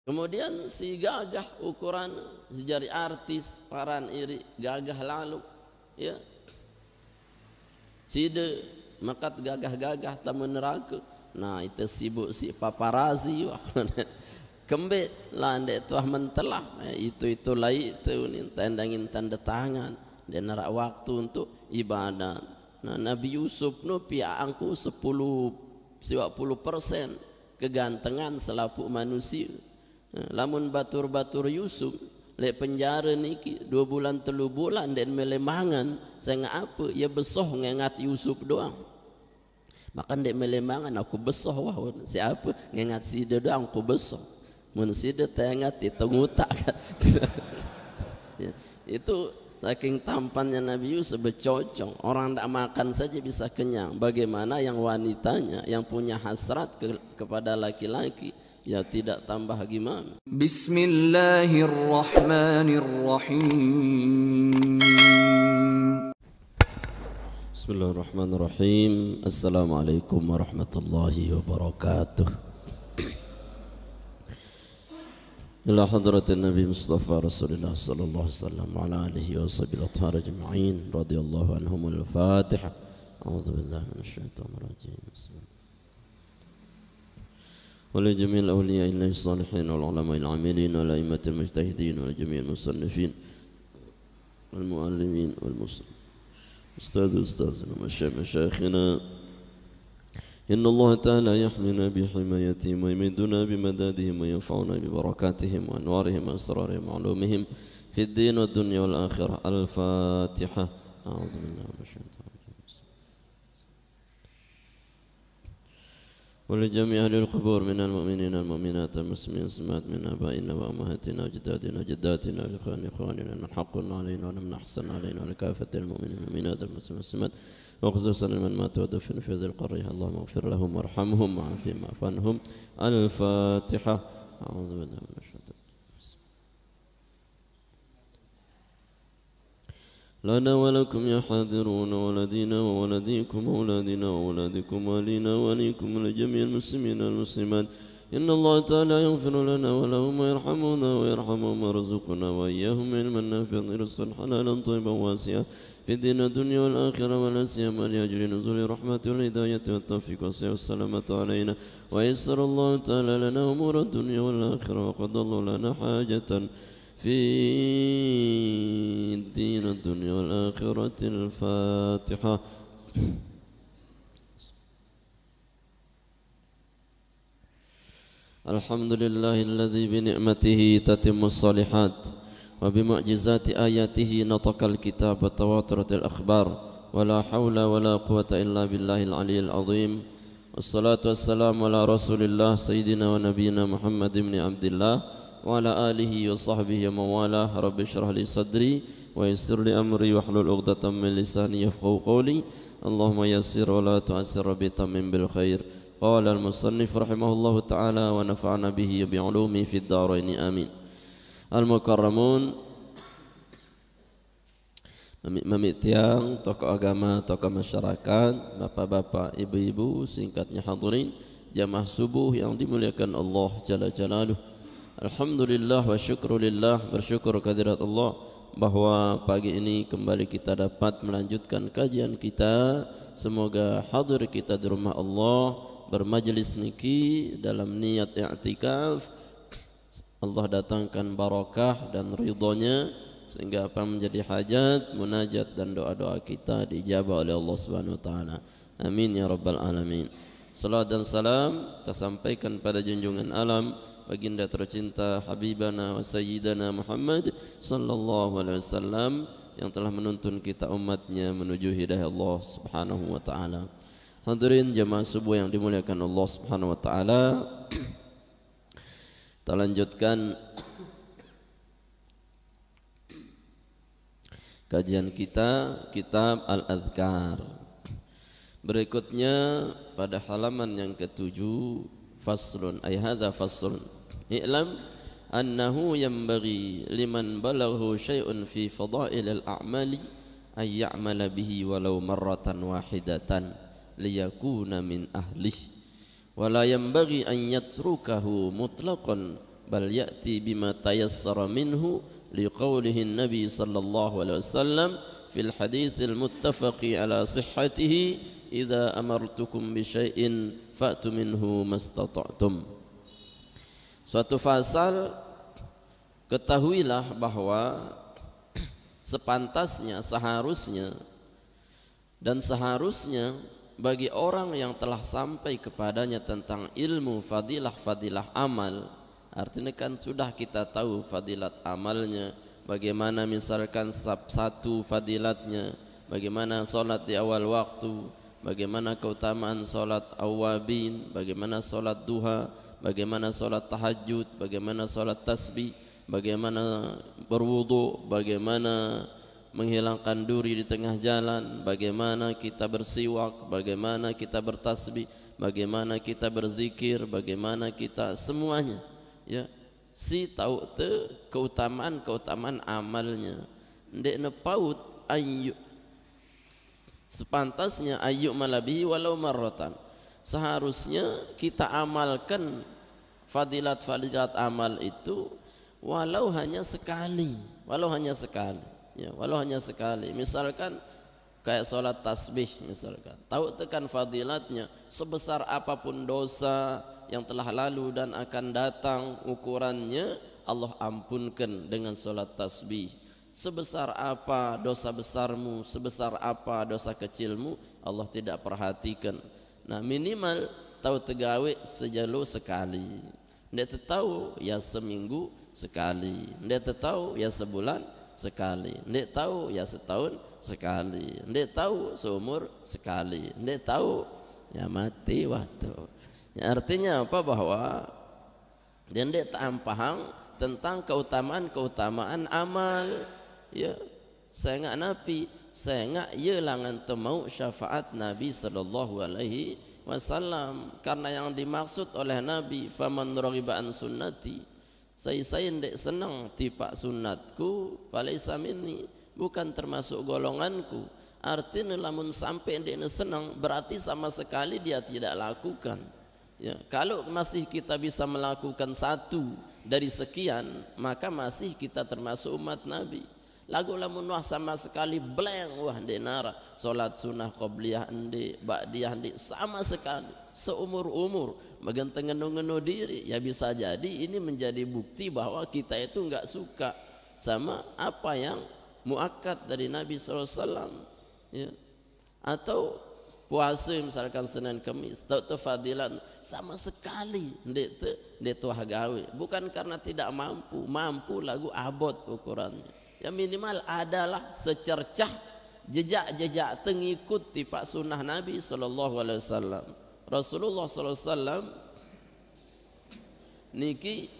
Kemudian si gagah ukuran si jari artis paran iri gagah lalu ya side makat gagah-gagah tamu neraka. Nah itu sibuk si paparazi kembe lande tuah mentelah itu lai itu nih tandangin tanda tangan dan narak waktu untuk ibadat. Nah Nabi Yusuf no pia angku 10% kegantengan selapu manusia. Lamun batur-batur Yusuf lek penjara niki 2 bulan 3 bulan dan melemangan saya apa ya besoh ngengat Yusuf doang. Makan dek melemangan aku besoh wah siapa ngengat si doang aku besoh. Mun si de tengat ditengutak kan. Itu saking tampannya Nabi Yusuf becocong, orang tak makan saja bisa kenyang. Bagaimana yang wanitanya yang punya hasrat kepada laki-laki ya tidak tambah gimana. Bismillahirrahmanirrahim. Bismillahirrahmanirrahim. Assalamualaikum warahmatullahi wabarakatuh. Ila hadratin Nabi Mustafa Rasulullah sallallahu alaihi wasallam ala alihi wa sahbihi al-athhar ajma'in radhiyallahu anhum al-Fatihah. A'udzu billahi minasyaitonir rajim. ولجميع الأولياء الله الصالحين والعلماء العاملين والأئمة المجتهدين ولجميع المصنفين والمؤلفين والمصنفين أستاذنا مشايخنا إن الله تعالى يحمينا بحمايتهم ويمدنا بمدادهم وينفعنا ببركاتهم وأنوارهم وأسرارهم وعلومهم في الدين والدنيا والآخرة. الفاتحة. أعوذ بالله من الشيطان ولجميع أهل القبور من المؤمنين والمؤمنات المسلمين والمسلمات من آبائنا وأمهاتنا وجداتنا وجداتنا وإخواننا من حق علينا ولمن أحسن علينا ولكافة المؤمنين والمؤمنات المسلمين والمسلمات وخصوصا لمن مات ودفن في هذه القرية اللهم اغفر لهم وارحمهم وعافهم واعف عنهم. الفاتحة. أعوذ بالله من الشيطان. لنا ولكم يا حاضرون ولدينا وولديكم وأولادنا وأولادكم وأهلينا وأهليكم ولجميع المسلمين والمسلمات. إن الله تعالى يغفر لنا ولهم ويرحمنا ويرحمهم ويرزقنا وإياهم علما نافعا رزقا حلالا طيبا واسعا في الدين والدنيا والآخرة ولا سيما لأجل نزول رحمة والهداية والتوفيق والسلامة علينا. ويسر الله تعالى لنا أمور الدنيا والآخرة وقضى الله لنا حاجة في الدين الدنيا والآخرة. الفاتحة. الحمد لله الذي بنعمته تتم الصالحات وبمعجزات آياته نطق الكتاب وتواترت الأخبار ولا حول ولا قوة إلا بالله العلي العظيم. والصلاة والسلام على رسول الله سيدنا ونبينا محمد بن عبد الله وعلى آله وصحبه ومن والاه. رب اشرح لي صدري ويسر لي أمري واحلل عقدة من لساني يفقهوا قولي. اللهم يسر ولا تعسر ربي تمم بالخير. قال المصنف رحمه الله تعالى ونفعنا به بعلومه في الدارين آمين. Al-Mukarramun, mami tiang, tokoh agama, tokoh masyarakat, bapak-bapak, ibu-ibu, singkatnya hadirin jamaah subuh yang dimuliakan Allah Jalla Jalaluh. Alhamdulillah wa syukrulillah, bersyukur kehadirat Allah bahwa pagi ini kembali kita dapat melanjutkan kajian kita. Semoga hadir kita di rumah Allah bermajlis niki dalam niat i'tikaf, Allah datangkan barakah dan ridhonya sehingga apa menjadi hajat, munajat dan doa-doa kita dijabah oleh Allah Subhanahu wa taala. Amin ya rabbal alamin. Salawat dan salam tersampaikan pada junjungan alam baginda tercinta habibana wa sayyidana Muhammad sallallahu alaihi wasallam yang telah menuntun kita umatnya menuju hidayah Allah Subhanahu wa taala. Hadirin jemaah subuh yang dimuliakan Allah Subhanahu wa taala. Kita lanjutkan kajian kita kitab Al-Adhkar. Berikutnya pada halaman yang ke-7 faslun ay hadza faslun i'lam annahu yanbaghi liman balaghu syai'un fi fadail al-a'mali ay ya'mala bihi walau marratan wahidatan liyakuna min ahlihi wa la yanbaghi an yatrukahu mutlaqan bal ya'ti bima tayassara minhu liqaulihi Nabi sallallahu alaihi wasallam fil haditsil muttafaqi ala sihhatihi idza amartukum bi syai'in fa'tu minhu mastata'tum. Suatu fasal, ketahuilah bahwa sepantasnya, seharusnya dan seharusnya bagi orang yang telah sampai kepadanya tentang ilmu fadilah-fadilah amal, artinya kan sudah kita tahu fadilat amalnya, bagaimana misalkan satu fadilatnya, bagaimana solat di awal waktu, bagaimana keutamaan solat awabin, bagaimana solat duha, bagaimana solat tahajud, bagaimana solat tasbih, bagaimana berwudu, bagaimana menghilangkan duri di tengah jalan, bagaimana kita bersiwak, bagaimana kita bertasbih, bagaimana kita berzikir, bagaimana kita semuanya, ya, si tahu te keutamaan amalnya. Ndek nepaut ayu sepantasnya ayu malabihi walau marratan. Seharusnya kita amalkan fadilat-fadilat amal itu walau hanya sekali, ya, walau hanya sekali. Misalkan kayak sholat tasbih misalkan, tahu tekan fadilatnya, sebesar apapun dosa yang telah lalu dan akan datang, ukurannya Allah ampunkan dengan sholat tasbih. Sebesar apa dosa besarmu, sebesar apa dosa kecilmu, Allah tidak perhatikan. Nah minimal tahu tegawe sejalu sekali, ndak tahu ya seminggu sekali, ndak tahu ya sebulan sekali, ndak tahu ya setahun sekali, ndak tahu seumur sekali, ndak tahu ya mati waktu. Ya, artinya apa? Bahwa dia ndak paham tentang keutamaan amal. Ya, saya nggak nabi, saya nggak ye langan temau syafaat Nabi sallallahu alaihi wasallam, karena yang dimaksud oleh Nabi faman raghiba an sunnati, saya ndek senang tipak sunnatku falaisa minni, bukan termasuk golonganku. Artinya lamun sampai ndek senang berarti sama sekali dia tidak lakukan. Ya, kalau masih kita bisa melakukan satu dari sekian, maka masih kita termasuk umat Nabi. Lagu lamun wah sama sekali blank, wah ndek nara salat sunnah qabliyah ndek, ba'diyah ndek sama sekali seumur-umur bagian ngeno diri, ya bisa jadi ini menjadi bukti bahwa kita itu enggak suka sama apa yang muakkad dari Nabi SAW, ya. Atau puasa misalkan Senin Kamis tahu fadilan sama sekali ndek tuh gawe, bukan karena tidak mampu lagu abot ukurannya. Ya minimal adalah secercah jejak-jejak tengikut tipak sunnah Nabi sallallahu alaihi wasallam. Rasulullah sallallahu alaihi wasallam niki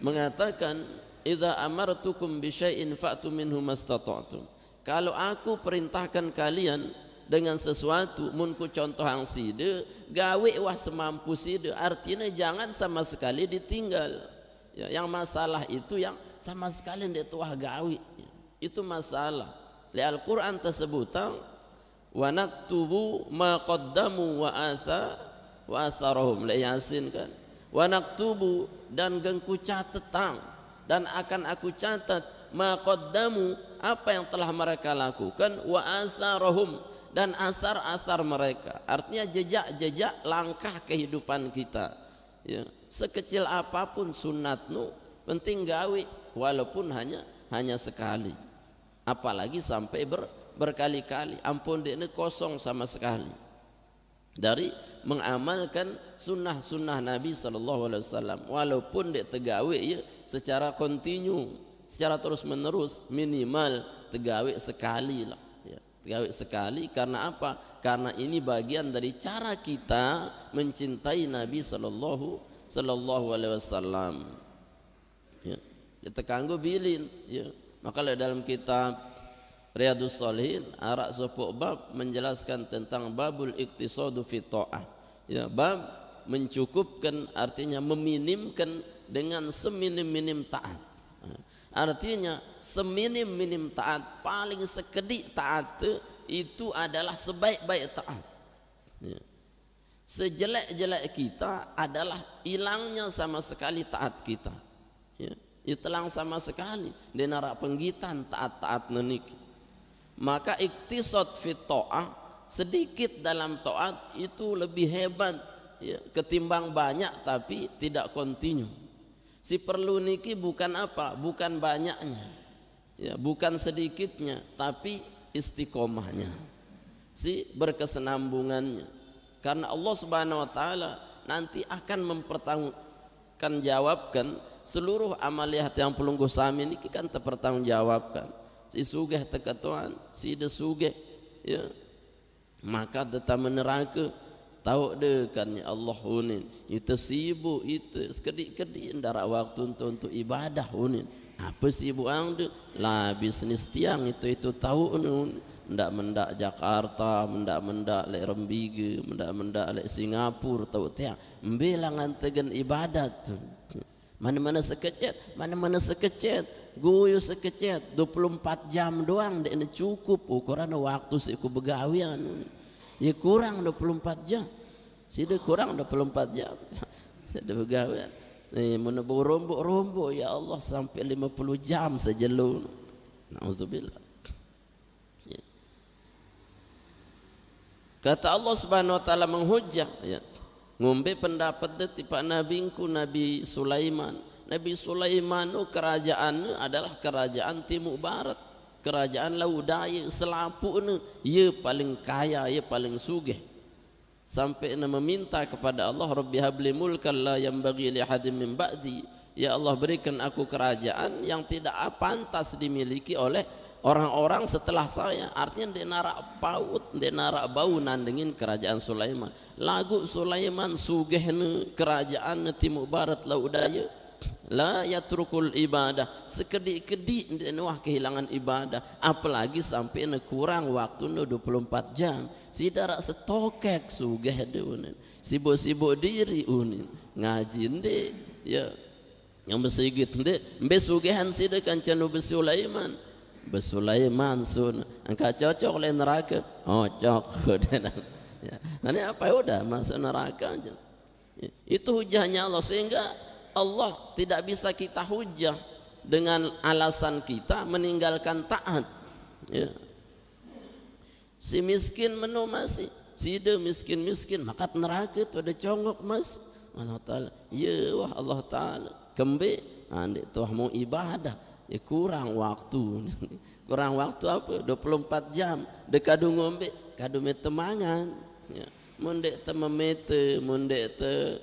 mengatakan idza amartukum bi syai'in fa'tu minhu mastata'tum. Kalau aku perintahkan kalian dengan sesuatu, mun ku contoh hang side gawe wah semampu side, artinya jangan sama sekali ditinggal. Ya, yang masalah itu yang sama sekali tidak tuah gawi, itu masalah. Li Al-Quran tersebutang wa naktubu ma qaddamu wa atharahum, li Yasin kan, wa naktubu dan gengku catetang dan akan aku catat ma qaddamu apa yang telah mereka lakukan, wa atharahum dan asar-asar mereka, artinya jejak-jejak langkah kehidupan kita. Ya, sekecil apapun sunatmu penting gawe walaupun hanya sekali, apalagi sampai berkali-kali, ampun dia kosong sama sekali dari mengamalkan sunnah Nabi sallallahu alaihi wasallam, walaupun dia tegawe ya secara kontinu, secara terus menerus, minimal tegawe sekali lah, ya, tegawe sekali. Karena apa? Karena ini bagian dari cara kita mencintai Nabi sallallahu alaihi wasallam. Ya, kita kanggo bilin, ya. Maka dalam kitab Riyadhus Shalihin arak sepuk bab menjelaskan tentang babul iktisadu fi ta'ah. Ya, bab mencukupkan, artinya meminimkan dengan seminim-minim taat. Artinya seminim-minim taat, paling sekedik taat itu adalah sebaik-baik taat. Ya. Sejelek-jelek kita adalah hilangnya sama sekali taat kita. Ya, hilang sama sekali. Dia narak penggitan taat-taat nenik. Maka iktisad fit ta'ah, sedikit dalam taat itu lebih hebat ya, ketimbang banyak tapi tidak kontinu. Si perlu niki bukan apa? Bukan banyaknya. Ya, bukan sedikitnya tapi istiqomahnya. Si berkesenambungannya. Karena Allah Subhanahu wa taala nanti akan mempertanggungjawabkan seluruh amaliyat yang pelungguh sami ini kan terpertanggungjawabkan. Si sugih tekatuan, si de sugih ya. Maka tetap meneraka tahu deh kan ya Allah unin. Itu sibuk itu sekedik-kedik ndara waktu untuk ibadah unin. Apa sibuk angde? Lah bisnis tiang itu tahu unin. Mendak Jakarta, mendak lek Rembige, mendak lek Singapura tahu tiang. Mbelangan tegen ibadat tu. Mana-mana sekecet, guyu sekecet 24 jam doang dek cukup ukuran waktu siku begawian. Ya kurang 24 jam. Sida kurang 24 jam. Sida begawian. Menebu rombok ya Allah sampai 50 jam sejelu. Nauzubillah. Kata Allah Subhanahu wa taala menghujjah ya. Ngombe pendapat deti Pak Nabingku Nabi Sulaiman. Nabi Sulaiman kerajaan adalah kerajaan timur barat, kerajaan laudaya selapukna ia paling kaya, ia paling sugih. Sampai meminta kepada Allah, Rabbi habli mulkan la yanbaghi li ahadin min ba'di. Ya Allah berikan aku kerajaan yang tidak pantas dimiliki oleh orang-orang setelah saya. Artinya dia narak paut, dia narak bau nandengin kerajaan Sulaiman. Lagu Sulaiman sugihna kerajaan timur barat laudaya. La yatrukul ibadah, sekedik-kedik dia nuah kehilangan ibadah, apalagi sampai kurang waktu 24 jam. Si darak setokek sugih deunin. Sibuk-sibuk diri unin. Ngaji ndek ya. Yang bersigit ndek, mbe sugihan sida kancanu Sulaiman. Sulaiman sun engkau cocok oleh neraka. Oh cocok. Ya. Ini apa ya udah masuk neraka aja. Ya. Itu hujahnya Allah, sehingga Allah tidak bisa kita hujah dengan alasan kita meninggalkan taat. Ya. Si miskin menu masih, si de miskin maka neraka itu ada congok mas. Allah Taala, ya wah Allah Taala kembe, ande tuh mau ibadah. Ya kurang waktu. Kurang waktu apa? 24 jam dekadu ngombe, kadu temangan ya. Mundek te memete, mundek te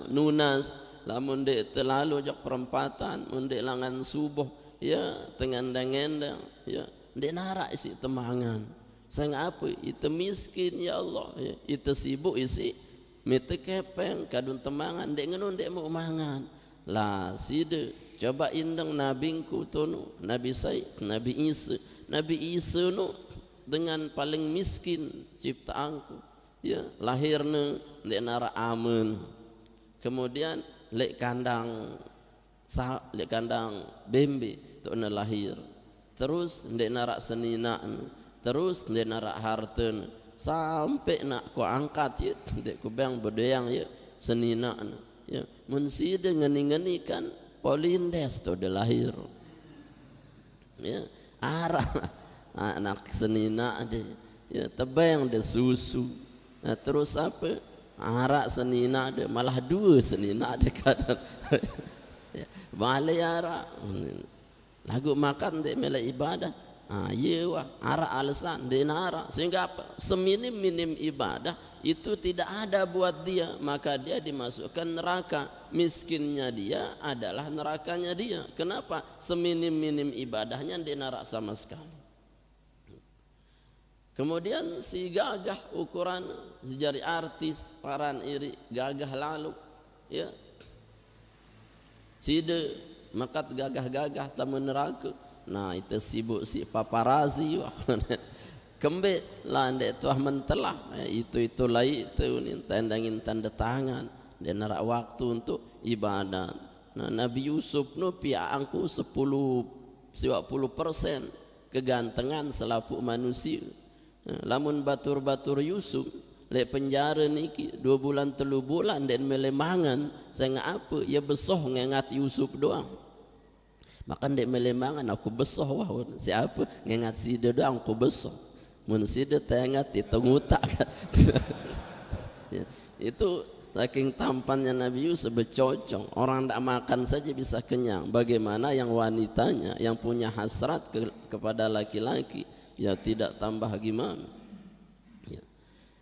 nunas, lamun dek te lalu jak perempatan, mundek langan subuh ya tengandang-endang ya. Dek narak isi temangan. Sang apa? Itu miskin ya Allah ya. Itu sibuk isi mete kepeng kadun temangan dek ngenon dek mau mangan. Lah side coba indang nabingku tunu Nabi Said, Nabi Isa nu dengan paling miskin ciptaanku ya, lahirna dek nara aman, kemudian lek kandang bembe tu na lahir, terus dek nara senina, terus dek nara harten, sampai nak ku angkat ya dek ku bang bedeyang ya senina ya, munsi dengan ngenikan Polindes tu dia lahir ya, arah anak senina dia ya, tebang dia susu. Nah, terus apa arak senina dia malah dua senina dia kadang ya, balai arak lagu makan dia mela ibadah. Iya wah arak alasan dia narak, sehingga apa? Seminim-minim ibadah itu tidak ada buat dia, maka dia dimasukkan neraka. Miskinnya dia adalah nerakanya dia. Kenapa? Seminim-minim ibadahnya dia narak sama sekali. Kemudian si gagah ukuran sejari artis paran iri gagah lalu ya, si de makat gagah-gagah tamu neraka. Nah itu sibuk si paparazi wah. Kembe lande tuah mentelah itu lain itu tandangin tanda tangan dan narak waktu untuk ibadah. Nah Nabi Yusuf nu piangku 10% kegantengan selapuk manusia. Lamun batur-batur Yusuf lek penjara niki 2 bulan 3 bulan dan melemangan saya ngapa ya besoh ngengat Yusuf doang. Makan dek melemangan aku besoh wah siapa ngengat si dia doang aku besoh. Mun si dia tengat ditengutak. Ya, itu saking tampannya Nabi Yusuf becocong, orang tidak makan saja bisa kenyang. Bagaimana yang wanitanya yang punya hasrat kepada laki-laki ya tidak tambah gimana ya.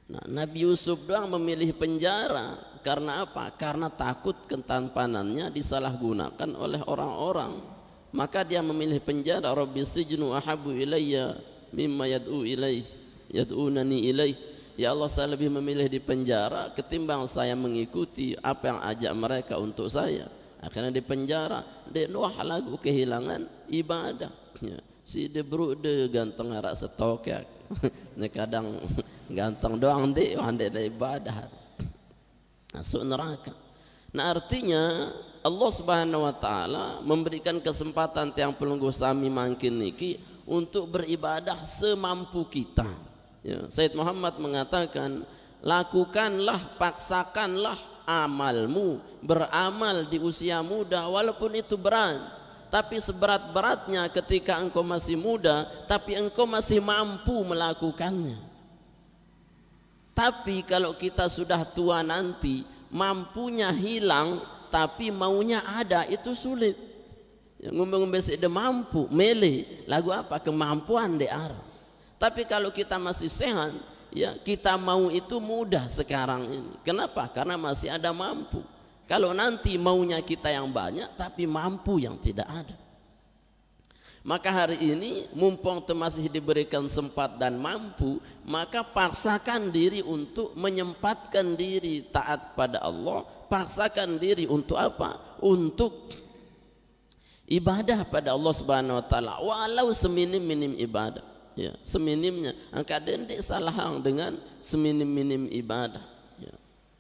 Nah, Nabi Yusuf doang memilih penjara karena apa? Karena takut ketampanannya disalahgunakan oleh orang-orang, maka dia memilih penjara. Rabbi sijnu ahabu ilayya mimma yad'unani ilaih. Ya Allah, saya lebih memilih di penjara ketimbang saya mengikuti apa yang ajak mereka untuk saya. Akhirnya di penjara dia nuah lagu kehilangan ibadah ya. Si de bro de ganteng harak stok ya. Ni kadang ganteng doang dek wandek dari ibadah masuk neraka. Nah, artinya Allah Subhanahu wa taala memberikan kesempatan tiang pelungguh sami mangkin niki untuk beribadah semampu kita. Ya, Said Muhammad mengatakan, lakukanlah, paksakanlah amalmu, beramal di usia muda walaupun itu berat. Tapi seberat-beratnya ketika engkau masih muda, tapi engkau masih mampu melakukannya. Tapi kalau kita sudah tua nanti, mampunya hilang, tapi maunya ada, itu sulit. Ngomong-ngomong dia mampu, mele, lagu apa? Kemampuan de arah. Tapi kalau kita masih sehat, ya kita mau itu mudah sekarang ini. Kenapa? Karena masih ada mampu. Kalau nanti maunya kita yang banyak, tapi mampu yang tidak ada. Maka hari ini mumpung masih diberikan sempat dan mampu, maka paksakan diri untuk menyempatkan diri taat pada Allah. Paksakan diri untuk apa? Untuk ibadah pada Allah Subhanahu wa taala, walau seminim-minim ibadah. Ya, seminimnya angka dendek salah hang dengan seminim-minim ibadah ya.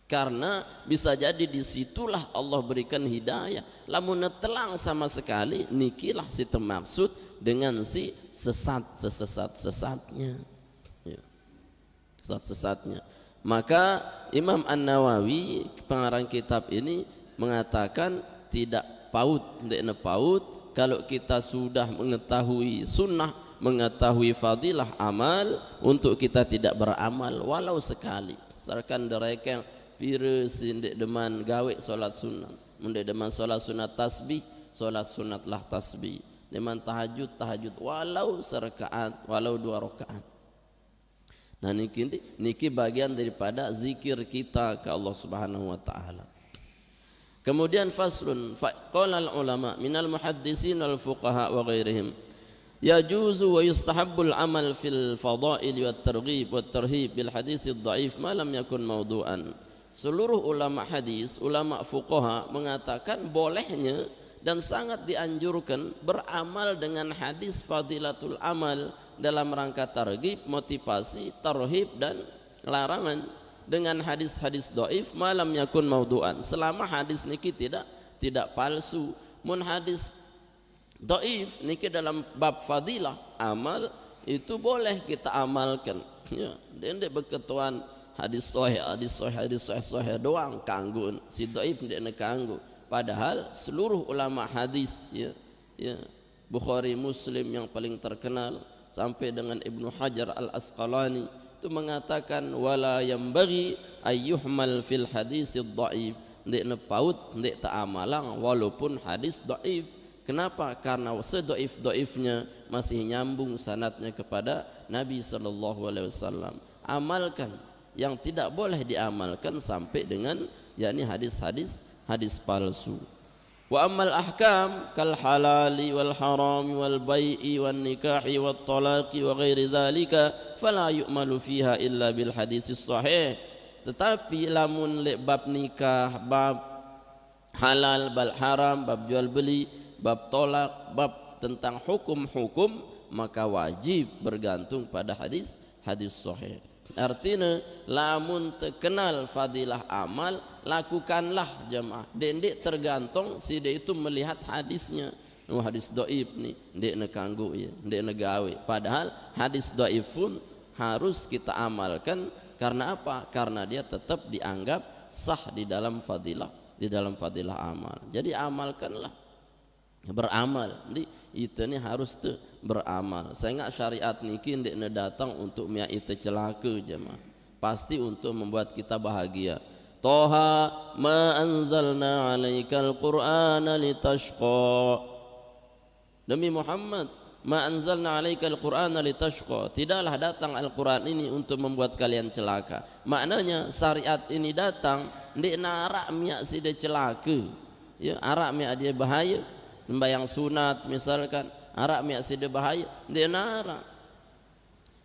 Karena bisa jadi disitulah Allah berikan hidayah. Lamun telang sama sekali nikilah si termaksud dengan si sesatnya ya. Sesatnya. Maka Imam An-Nawawi pengarang kitab ini mengatakan tidak paut, tidak paut kalau kita sudah mengetahui sunnah, mengetahui fadilah amal, untuk kita tidak beramal walau sekali. Misalkan mereka yang pires ndek deman gawe solat sunat, ndek deman solat sunat tasbih, solat sunatlah tasbih, deman tahajud walau serakaat, walau 2 rakaat. Nah niki bagian daripada zikir kita ke Allah Subhanahu wa taala. Kemudian faslun qala al ulama minal muhaddisin wal fuqaha wa ghairihim yajuzu wa yustahabbul amal fil fadail wat targhib wat tarhib bil hadits dhaif ma lam yakun mawdu'an. Seluruh ulama hadis, ulama fuqaha mengatakan bolehnya dan sangat dianjurkan beramal dengan hadis fadilatul amal dalam rangka targhib, motivasi, tarhib dan larangan dengan hadis-hadis dhaif malam yakun maudu'an, selama hadis niki tidak palsu. Mun hadis dhaif niki dalam bab fadilah amal itu boleh kita amalkan ya. Dendek berketuan hadis sahih doang kanggo, si dhaif ndek kanggo. Padahal seluruh ulama hadis ya Bukhari, Muslim yang paling terkenal sampai dengan Ibnu Hajar Al-Asqalani itu mengatakan wala yambaghi ayyuhmal fil hadis dhaif, ndek nepaut ndek ta'amalang walaupun hadis dhaif. Kenapa? Karena sedaif-daifnya masih nyambung sanadnya kepada Nabi sallallahu alaihi wasallam. Amalkan yang tidak boleh diamalkan sampai dengan yakni hadis-hadis palsu. Wa ammal ahkam kal halali wal harami wal bai'i wan nikahi wat talaqi wa ghairi dzalika fala yu'malu fiha illa bil haditsis sahih. Tetapi lamun le bab nikah, bab halal, bab haram, bab jual beli, bab tolak, bab tentang hukum-hukum, maka wajib bergantung pada hadis sahih. Artinya lamun terkenal fadilah amal, lakukanlah jamaah. Dendek tergantung si dia itu melihat hadisnya. Hadis dhaif ni ndek nak kanggo ya, ndek nak gawe. Padahal hadis dhaif pun harus kita amalkan Karena apa? Karena dia tetap dianggap sah di dalam fadilah amal. Jadi amalkanlah, beramal. Jadi itu ni harus tu beramal. Saya ingat syariat niki ndek datang untuk mia itu celaka jemaah. Pasti untuk membuat kita bahagia. Toha ma anzalna alaikal qur'ana litashqa. Demi Muhammad, ma anzalna alaikal qur'ana litashqa. Tidaklah datang Al-Qur'an ini untuk membuat kalian celaka. Maknanya syariat ini datang ndik narak miak si dia celaka. Ya, arak miak dia bahaya. Sembahyang sunat misalkan, arak miak si dia bahaya, ndik narak.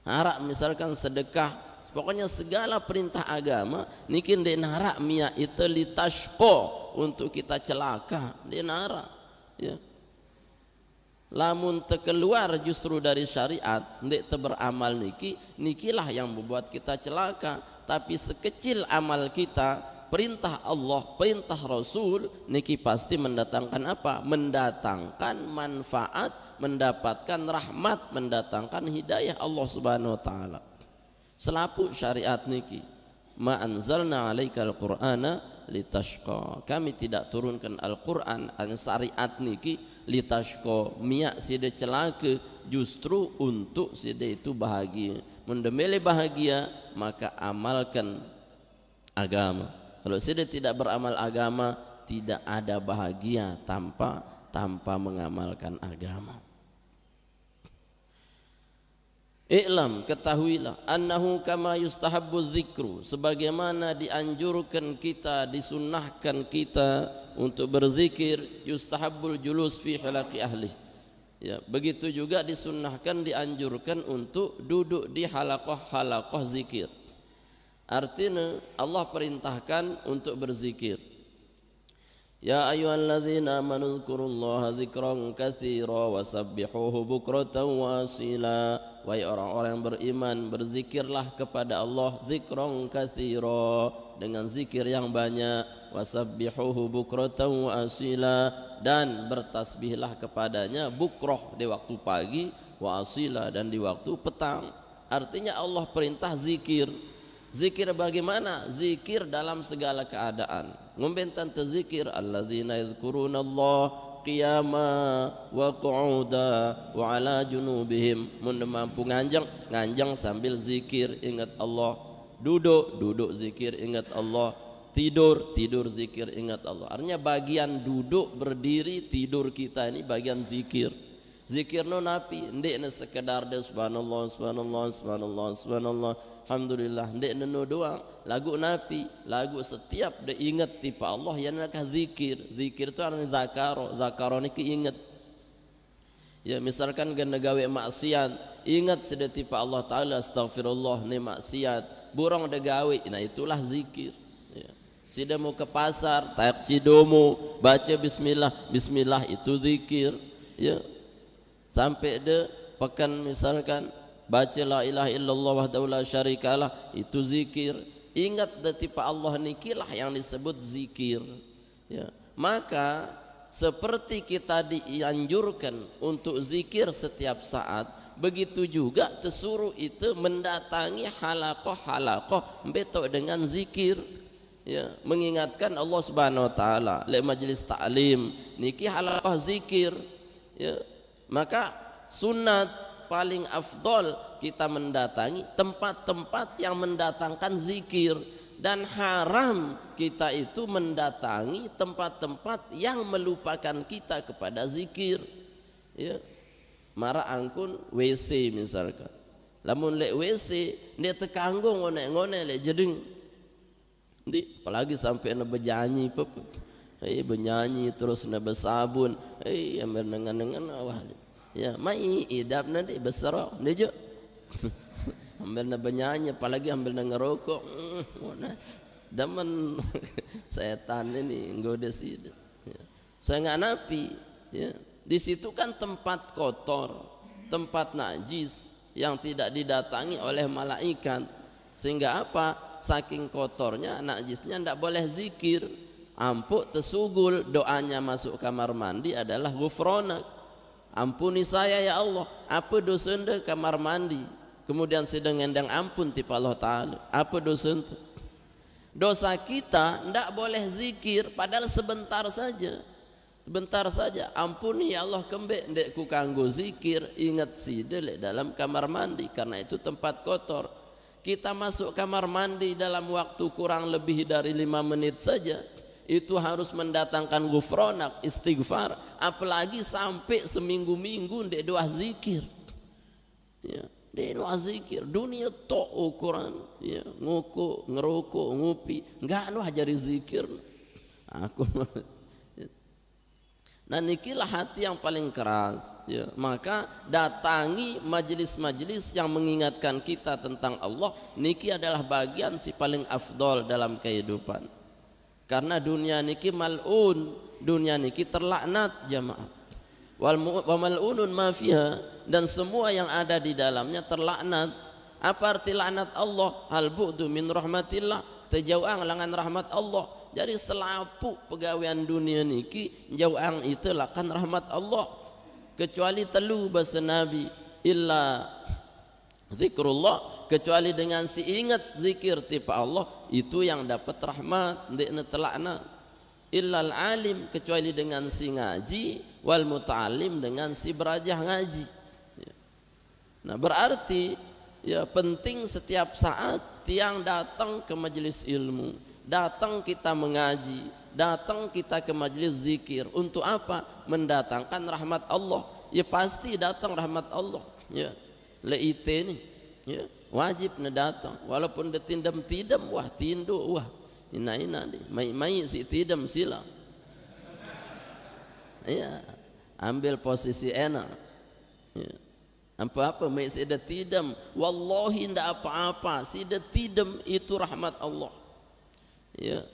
Arak misalkan sedekah, pokoknya segala perintah agama niki ndek narak miak itu litashqa, untuk kita celaka, ndek narak. Ya. Lamun terkeluar justru dari syariat ndek beramal nikilah yang membuat kita celaka. Tapi sekecil amal kita, perintah Allah, perintah Rasul niki pasti mendatangkan apa? Mendatangkan manfaat, mendapatkan rahmat, mendatangkan hidayah Allah Subhanahu wa taala. Selapu syariat niki, ma anzalna alaikal qur'ana litashqa. Kami tidak turunkan Al-Qur'an an syariat niki litashqa, miak sida celaka, justru untuk sida itu bahagia. Mendemele bahagia, maka amalkan agama. Kalau sida tidak beramal agama, tidak ada bahagia tanpa mengamalkan agama. I'lam, ketahuilah, annahu kama yustahabbu dzikru, sebagaimana dianjurkan kita, disunnahkan kita untuk berzikir, yustahabbul julus fi halaqi ahli. Ya, begitu juga disunnahkan, dianjurkan untuk duduk di halaqah zikir. Artinya Allah perintahkan untuk berzikir. Ya ayyuhalladzina amanu dzkurullaha dzikran katsira wasabbihuhu bukratan wa asila. Wahai orang-orang yang beriman, berzikirlah kepada Allah dzikran katsira, dengan zikir yang banyak, wasabbihuhu bukratan wa asila, dan bertasbihlah kepadanya bukroh di waktu pagi, wa asila dan di waktu petang. Artinya Allah perintah zikir. Zikir bagaimana? Zikir dalam segala keadaan. Ngombentan terzikir, alladzina yazkurunallah qiyama wa qu'uda wa ala junubihim. Mun mampu nganjang sambil zikir ingat Allah. Duduk zikir ingat Allah. Tidur zikir ingat Allah. Artinya bagian duduk, berdiri, tidur kita ini bagian zikir. Zikir no napi ndek ne sekedar de subhanallah subhanallah subhanallah subhanallah alhamdulillah, ndek ne no doang. Lagu napi, lagu setiap de ingat tipa Allah yang nak zikir. Zikir tu artinya zakaro ni ingat. Ya, misalkan kena gawe maksiat, ingat sudah tipa Allah taala, astaghfirullah ni maksiat. Burung de gawe, nah itulah zikir. Ya. Sida mau ke pasar, tayak cidomo, baca bismillah itu zikir. Ya. Sampai de pekan misalkan baca la ilaha illallah wahdahu la syarikalah, itu zikir. Ingat datipa Allah nikilah yang disebut zikir. Ya. Maka seperti kita dianjurkan untuk zikir setiap saat, begitu juga tersuruh itu mendatangi halaqah betul dengan zikir. Ya, mengingatkan Allah Subhanahu wa taala le majlis ta'lim niki halaqah zikir. Ya. Maka sunat paling afdol kita mendatangi tempat-tempat yang mendatangkan zikir, dan haram kita itu mendatangi tempat-tempat yang melupakan kita kepada zikir. Ya. Mara angkun WC misalkan, lamun lek WC dia tekanggung ngone lek jeding, apalagi sampai na berjanji benyanyi terus na bersabun, ambil dengan awal. Ya, mai idap nanti besar dia je. Ambil na benyanyi, apalagi ambil na ngerokok. Daman setan ini nggoda sih. Ya. Saya nggak napi. Ya. Di situ kan tempat kotor, tempat najis yang tidak didatangi oleh malaikat. Sehingga apa? Saking kotornya, najisnya tidak boleh zikir. Ampuk tersugul, doanya masuk kamar mandi adalah ghufranak. Ampuni saya ya Allah, apa dosa anda kamar mandi? kemudian sedang ngendang ampun tipe Allah Ta'ala. Apa dosa itu? Dosa kita ndak boleh zikir padahal sebentar saja. Sebentar saja. Ampuni ya Allah kembek ndek ku kanggo zikir, ingat si delek dalam kamar mandi karena itu tempat kotor. Kita masuk kamar mandi dalam waktu kurang lebih dari 5 menit saja, itu harus mendatangkan ghufranak, istighfar, apalagi sampai seminggu-minggu ndek doa zikir. Ya, ndek doa zikir. Dunia tok ukuran, ya, ngoko, ngerokok, ngopi, enggak noh ajari zikir. Aku nah nikilah hati yang paling keras, ya. Maka datangi majelis-majelis yang mengingatkan kita tentang Allah. Niki adalah bagian si paling afdol dalam kehidupan. Karena dunia niki mal'un, dunia niki terlaknat jamaah. Wa mal'unun ma fiha, dan semua yang ada di dalamnya terlaknat. Apa arti laknat Allah? Hal bu'du min rahmatillah, terjauhan langan rahmat Allah. Jadi selapuk pegawaian dunia niki jauang itu lakan rahmat Allah. Kecuali telu bahasa Nabi, illa zikrullah, kecuali dengan si ingat zikir tipa Allah, itu yang dapat rahmat, ndekna telakna. Illal alim, kecuali dengan si ngaji, wal muta'alim, dengan si berajah ngaji. Nah berarti ya penting setiap saat tiang datang ke majelis ilmu, datang kita mengaji, datang kita ke majelis zikir. Untuk apa? Mendatangkan rahmat Allah. Ya pasti datang rahmat Allah. Ya, leite ni, ya wajib na datang. Walaupun dia tindam-tindam, wah tindo, wah ina ni, mai si tidam sila. Ya, ambil posisi enak. Ya. Apa-apa mai sida tidam, wallahi ndak apa-apa. Sida tidam itu rahmat Allah. Ya,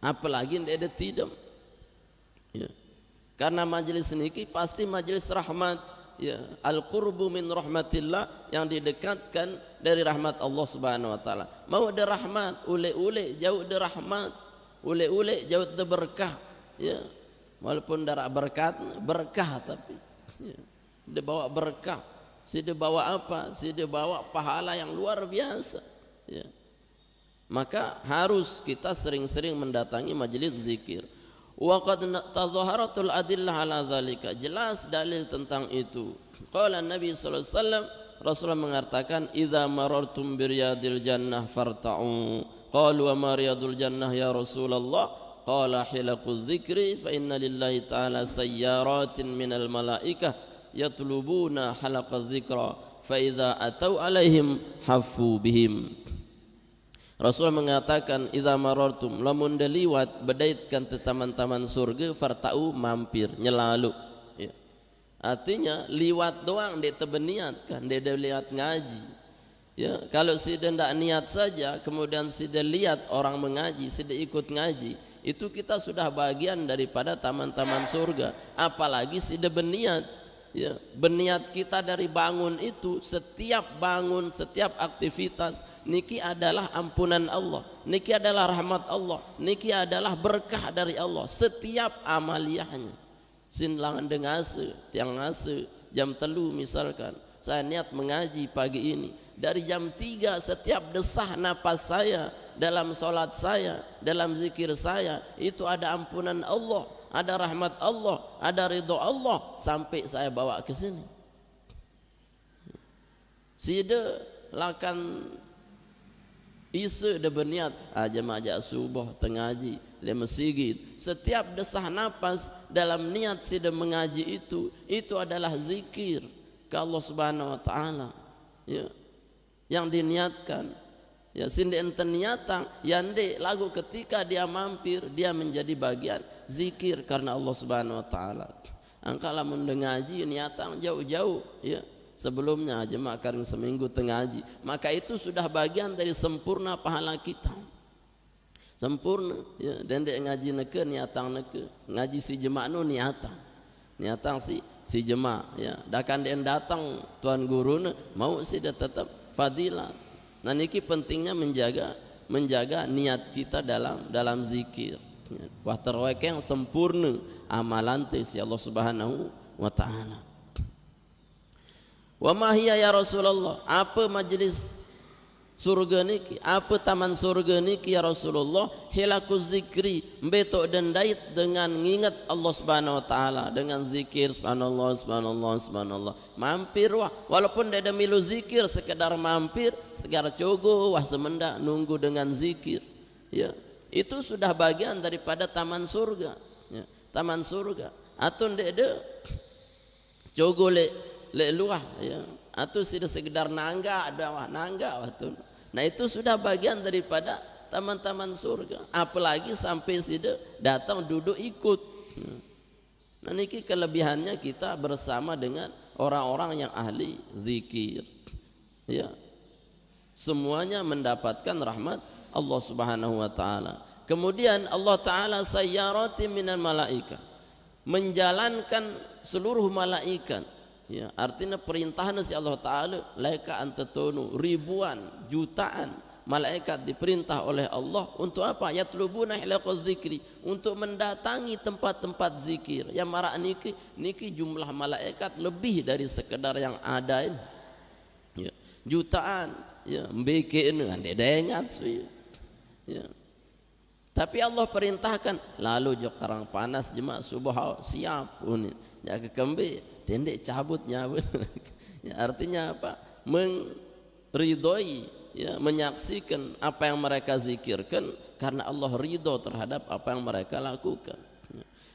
apalagi ndak ada tidam. Ya, karena majelis niki pasti majelis rahmat. Ya, al-qurbu min rahmatillah, yang didekatkan dari rahmat Allah Subhanahu wa taala. Mau ada rahmat, ule-ule jauh ada rahmat, ule-ule jauh ada berkah. Ya, walaupun darah berkat, berkah tapi ya, dia bawa berkah. Dia bawa apa? Dia bawa pahala yang luar biasa. Ya. Maka harus kita sering-sering mendatangi majelis zikir. Wa qad tazaharatul adillah ala zalika, jelas dalil tentang itu. Qala Nabi sallallahu alaihi wasallam, Rasulullah mengatakan, idza marartum biryadil jannah farta'u. Qalu wa ma riyadul jannah ya Rasulullah? Qala hilaquz dzikri fa inna lillahi ta'ala sayyaratin minal malaikah yatlubuna halaqaz dzikra fa idza atau alaihim hafu bihim. Rasul mengatakan, idza marartum, lamun deliwat bedaitkan ke taman-taman surga, farta'u, mampir, nyelalu. Ya. Artinya liwat doang, dia terbeniat kan, dia lihat ngaji. Ya, kalau sudah tidak niat saja, kemudian sudah lihat orang mengaji, sudah ikut ngaji, itu kita sudah bagian daripada taman-taman surga. Apalagi sudah berniat. Ya, berniat kita dari bangun itu, setiap bangun, setiap aktivitas niki adalah ampunan Allah, niki adalah rahmat Allah, niki adalah berkah dari Allah. Setiap amaliyahnya, sinlangan dengase, tiang ngase, jam 3 misalkan saya niat mengaji pagi ini, dari jam 3 setiap desah napas saya, dalam solat saya, dalam zikir saya, itu ada ampunan Allah, ada rahmat Allah, ada ridho Allah, sampai saya bawa ke sini. Sida lakan isa dah berniat jemaah subuh tengaji le masjid, setiap desah napas dalam niat sida mengaji itu adalah zikir ke Allah Subhanahu wa taala. Ya, yang diniatkan. Ya sinde enten niatang yande lagu ketika dia mampir, dia menjadi bagian zikir karena Allah Subhanahu wa taala. Angkala mendengaji niatang jauh-jauh ya, sebelumnya jemaah karing seminggu tengaji, maka itu sudah bagian dari sempurna pahala kita. Sempurna ya, dan dia ngaji neke niatang neke, ngaji si jemaah nu niatang si jemaah ya, dakan dia datang tuan guru mau si dia tetap fadilat. Nah niki pentingnya menjaga niat kita dalam zikir. Wah terwek yang sempurna amalan si Allah Subhanahu wa taala. Wa ma hiya ya Rasulullah, apa majlis surga niki, apa taman surga niki ya Rasulullah? Hilaku zikri, betok dan dait dengan ngingat Allah Subhanahu wa taala, dengan zikir subhanallah subhanallah subhanallah. Mampir wah, walaupun dia ada milu zikir, sekedar mampir, sekedar cogo wah semenda nunggu dengan zikir. Ya, itu sudah bagian daripada taman surga. Ya, taman surga. Atau dia ada cogo le luah ya, atau sudah sekedar nangga ada wah nangga waktu. Nah itu sudah bagian daripada taman-taman surga. Apalagi sampai sudah datang duduk ikut. Nah niki kelebihannya kita bersama dengan orang-orang yang ahli zikir. Ya, semuanya mendapatkan rahmat Allah Subhanahu wa taala. Kemudian Allah taala sayyarati minal malaika, menjalankan seluruh malaikat. Ya, artinya perintahnya si Allah taala laika antatunu, ribuan jutaan malaikat diperintah oleh Allah untuk apa? Yatlubuna hilaqaz zikri, untuk mendatangi tempat-tempat zikir. Yang marak niki jumlah malaikat lebih dari sekedar yang ada ini. Ya, jutaan ya mbeke ini ande dengat sih. Ya. Tapi Allah perintahkan lalu jo karang panas jemaah subuh siap uni jaga kembe dendek cabutnya. Ya, artinya apa? Meridhoi ya, menyaksikan apa yang mereka zikirkan karena Allah ridho terhadap apa yang mereka lakukan.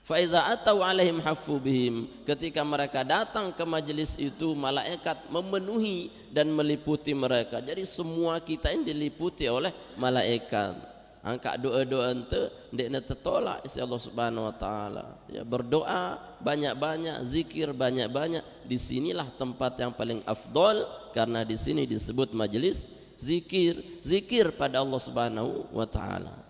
Fa iza atau alaihim hafu bihim, ketika mereka datang ke majelis itu malaikat memenuhi dan meliputi mereka. Jadi semua kita ini diliputi oleh malaikat. Angka doa-doa ente ndekna tertolak isi Allah Subhanahu wa taala. Ya, berdoa banyak-banyak, zikir banyak-banyak. Disinilah tempat yang paling afdol karena di sini disebut majelis zikir pada Allah Subhanahu wa taala.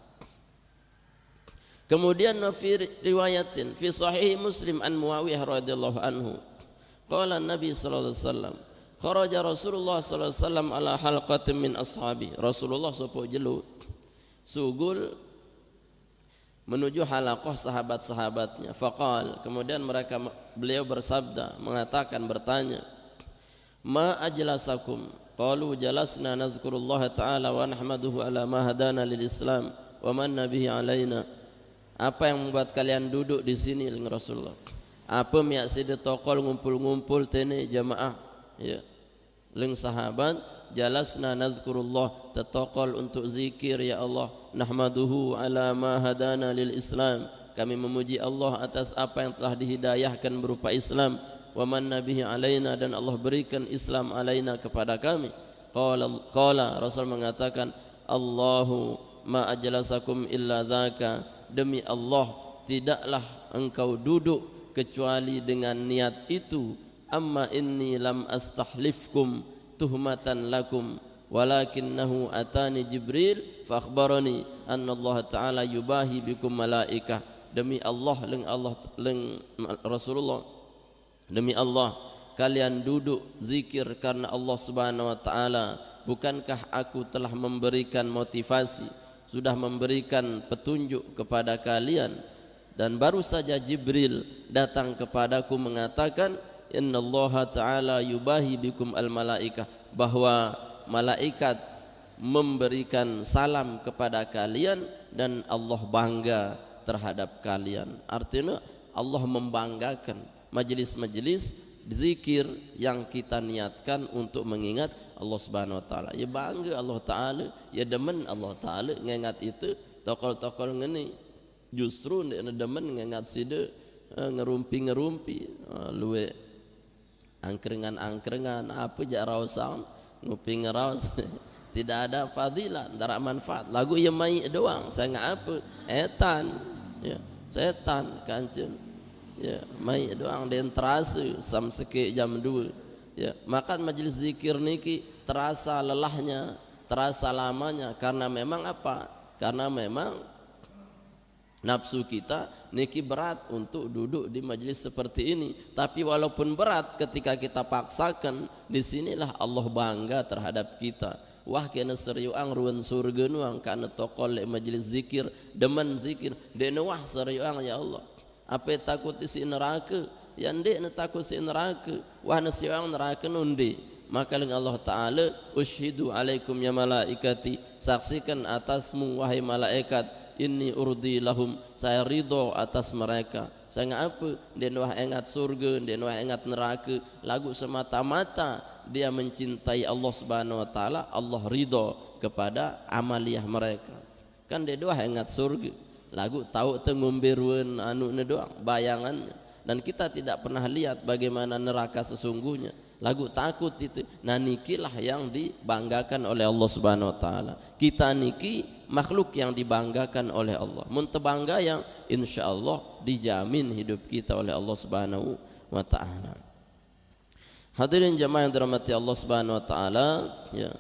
Kemudian fi riwayatin fi sahih Muslim an Muawiyah radhiyallahu anhu qala Nabi sallallahu alaihi wasallam kharaja Rasulullah sallallahu alaihi wasallam ala halqatin min ashabi. Rasulullah sopo jelu sugul menuju halaqah sahabat-sahabatnya. Faqal, kemudian beliau bersabda, bertanya, ma ajlasakum? Qalu jalasna nazkurullah ta'ala wa nahmaduhu ala ma hadana lil Islam wa manna bihi alaina. Apa yang membuat kalian duduk di sini dengan Rasulullah? Apa miak sida tokol ngumpul-ngumpul tene jamaah ya. Leng sahabat jalasna nazkurullah, tataqal untuk zikir ya Allah, nahmaduhu ala ma hadana lil Islam, kami memuji Allah atas apa yang telah dihidayahkan berupa Islam, wa manna bihi alaina, dan Allah berikan Islam alaina kepada kami. Qala Rasul mengatakan, Allahu ma ajlasakum illa dzaka, demi Allah tidaklah engkau duduk kecuali dengan niat itu. Amma inni lam astahlifkum tuhmatan lakum walakinnahu atani Jibril fa akhbarani anna Allah taala yubahi bikum malaikah. Demi Allah Rasulullah, demi Allah kalian duduk zikir karena Allah Subhanahu wa taala. Bukankah aku telah memberikan motivasi, sudah memberikan petunjuk kepada kalian, dan baru saja Jibril datang kepadaku mengatakan innallaha ta'ala yubahi bikum al-malaikah, bahwa malaikat memberikan salam kepada kalian dan Allah bangga terhadap kalian. Artinya Allah membanggakan majelis-majelis zikir yang kita niatkan untuk mengingat Allah Subhanahu wa taala. Ya bangga Allah taala, ya demen Allah taala ngingat itu tokol-tokol ngene. Justru nek demen ngingat sida ngerumpi-ngerumpi luwe angkringan-angkringan apa jak rausam nguping raus tidak ada fadilah, tidak manfaat. Lagu yang mai doang, saya nggak apa etan ya, setan kancen ya, mai doang dan terasa samseke jam 2 ya. Maka majelis zikir niki terasa lelahnya, terasa lamanya, karena memang apa? Karena memang nafsu kita niki berat untuk duduk di majelis seperti ini. Tapi walaupun berat, ketika kita paksakan, disinilah Allah bangga terhadap kita. Wah kena seriuang ruan surga nuang karena tokol majelis zikir, demen zikir, dene wah seriuang ya Allah. Apa takut isi neraka? yang ndek na takut si neraka wah na siwang neraka nundi. Maka dengan Allah Ta'ala ushidu alaikum ya malaikati, saksikan atasmu wahai malaikat, inni urdi lahum, saya ridho atas mereka. Saya ngapa dia wah ingat surga, dia wah ingat neraka, lagu semata-mata dia mencintai Allah Subhanahu wa taala, Allah ridho kepada amaliyah mereka. Kan dia wah ingat surga, lagu tahu tengumberuan anu doang bayangannya, dan kita tidak pernah lihat bagaimana neraka sesungguhnya. Lagu takut itu. Nah nikilah yang dibanggakan oleh Allah Subhanahu wa taala. Kita niki makhluk yang dibanggakan oleh Allah. Muntebangga yang insyaallah dijamin hidup kita oleh Allah Subhanahu wa taala. Hadirin jamaah yang dirahmati Allah Subhanahu wa taala, ya.